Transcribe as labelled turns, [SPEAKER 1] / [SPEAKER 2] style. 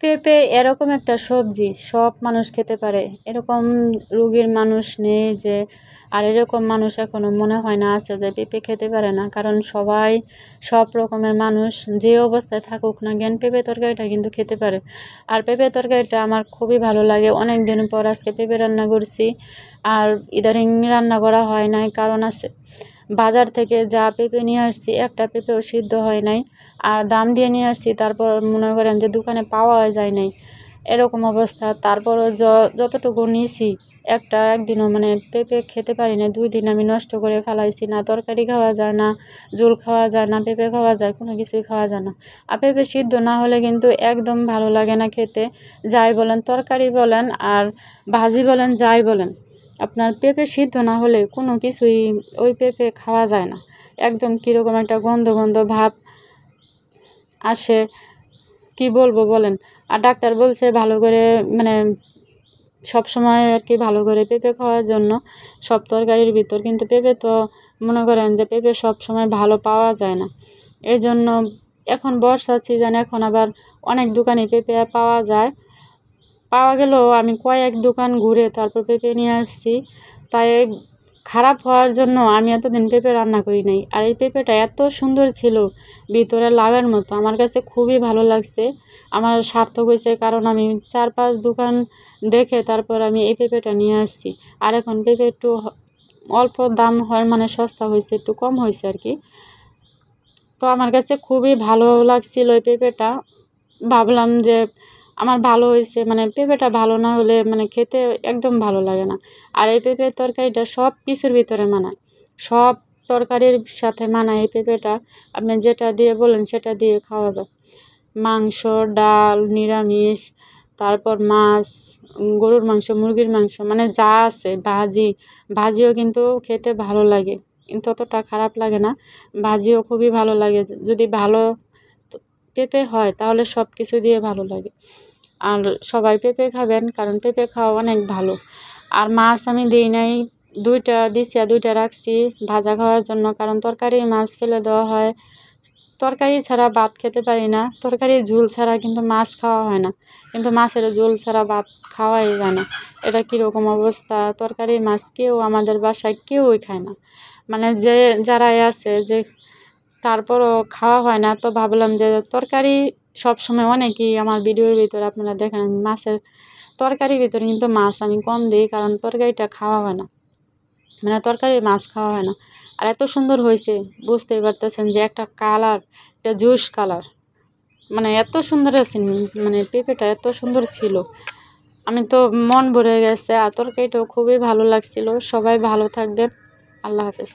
[SPEAKER 1] পেঁপে এরকম একটা সবজি সব মানুষ খেতে পারে, এরকম রোগীর মানুষ নেই যে, আর এরকম মানুষ এখনো মনে হয় না আছে যে পেঁপে খেতে পারে না। কারণ সবাই, সব রকমের মানুষ যে অবস্থায় থাকুক না কেন পেঁপে তরকারিটা কিন্তু খেতে পারে। আর পেঁপে তরকারিটা আমার খুবই ভালো লাগে। অনেক দিন পর আজকে পেঁপে রান্না করছি, আর ইদানিং রান্না করা হয় নাই, কারণ আছে বাজার থেকে যা পেঁপে নিয়ে আসছি একটা পেঁপেও সিদ্ধ হয় নাই, আর দাম দিয়ে নিয়ে আসছি, তারপর মনে করেন যে দোকানে পাওয়া যায় নাই, এরকম অবস্থা। তারপরও যতটুকু নিয়েছি একদিনও মানে পেঁপে খেতে পারি না, 2 দিন আমি নষ্ট করে ফেলাইছি। না তরকারি খাওয়া যায়, না ঝোল খাওয়া যায়, না পেঁপে খাওয়া যায়, কোনো কিছুই খাওয়া যায় না। আর পেঁপে সিদ্ধ না হলে কিন্তু একদম ভালো লাগে না খেতে, যাই বলেন তরকারি বলেন আর ভাজি বলেন যাই বলেন, আপনার পেঁপে সিদ্ধ না হলে কোনো কিছুই ওই পেঁপে খাওয়া যায় না। একদম কীরকম একটা গন্ধ গন্ধ ভাব আসে, কি বলবো বলেন। আর ডাক্তার বলছে ভালো করে মানে সবসময় আর কি ভালো করে পেঁপে খাওয়ার জন্য সব তরকারির ভিতর, কিন্তু পেঁপে তো মনে করেন যে পেঁপে সবসময় ভালো পাওয়া যায় না। এই জন্য এখন বর্ষার সিজন, এখন আবার অনেক দোকানে পেঁপে পাওয়া যায়, পাওয়া গেলেও আমি কয়েক দোকান ঘুরে তারপর পেঁপে নিয়ে আসছি। তাই খারাপ হওয়ার জন্য আমি এতদিন পেঁপে রান্না করি নাই। আর এই পেঁপেটা এত সুন্দর ছিল, ভিতরে লাউয়ের মতো, আমার কাছে খুবই ভালো লাগছে। আমার সার্থক হয়েছে, কারণ আমি 4-5 দোকান দেখে তারপর আমি এই পেঁপেটা নিয়ে আসছি। আর এখন পেঁপে একটু অল্প দাম হয়, মানে সস্তা হয়েছে, একটু কম হয়েছে আর কি। তো আমার কাছে খুবই ভালো লাগছিল এই পেঁপেটা। ভাবলাম যে আমার ভালো হয়েছে, মানে পেঁপেটা ভালো না হলে মানে খেতে একদম ভালো লাগে না। আর এই পেঁপের তরকারিটা সব কিছুর ভিতরে মানায়, সব তরকারির সাথে মানায় এই পেঁপেটা। আপনি যেটা দিয়ে বলেন সেটা দিয়ে খাওয়া যায়, মাংস, ডাল, নিরামিষ, তারপর মাছ, গরুর মাংস, মুরগির মাংস, মানে যা আছে, ভাজিও কিন্তু খেতে ভালো লাগে, কিন্তু অতটা খারাপ লাগে না। ভাজিও খুবই ভালো লাগে, যদি ভালো পেঁপে হয় তাহলে সব কিছু দিয়ে ভালো লাগে। আর সবাই পেঁপে খাবেন, কারণ পেঁপে খাওয়া অনেক ভালো। আর মাছ আমি দিই নাই, 2টা দিছি আর 2টা রাখছি ভাজা খাওয়ার জন্য, কারণ তরকারি মাছ ফেলে দেওয়া হয়। তরকারি ছাড়া ভাত খেতে পারি না, তরকারির ঝোল ছাড়া কিন্তু মাছ খাওয়া হয় না, কিন্তু মাছের ঝোল ছাড়া ভাত খাওয়াই যায় না। এটা কীরকম অবস্থা, তরকারি মাছ কেউ আমাদের বাসায় কেউই খায় না, মানে যারাই আছে যে, তারপরও খাওয়া হয় না। তো ভাবলাম যে তরকারি সবসময় অনেকেই আমার ভিডিওর ভিতরে আপনারা দেখেন মাছের তরকারির ভিতরে কিন্তু মাছ আমি কম দিই, কারণ তরকারিটা খাওয়া হয় না, মানে তরকারি মাছ খাওয়া হয় না। আর এত সুন্দর হয়েছে, বুঝতেই পারতেছেন যে একটা কালার, একটা জুস কালার, মানে এত সুন্দর আছে, মানে পেঁপেটা এত সুন্দর ছিল, আমি তো মন ভরে গেছে। আর তরকারিটাও খুবই ভালো লাগছিল। সবাই ভালো থাকবেন, আল্লাহ হাফেজ।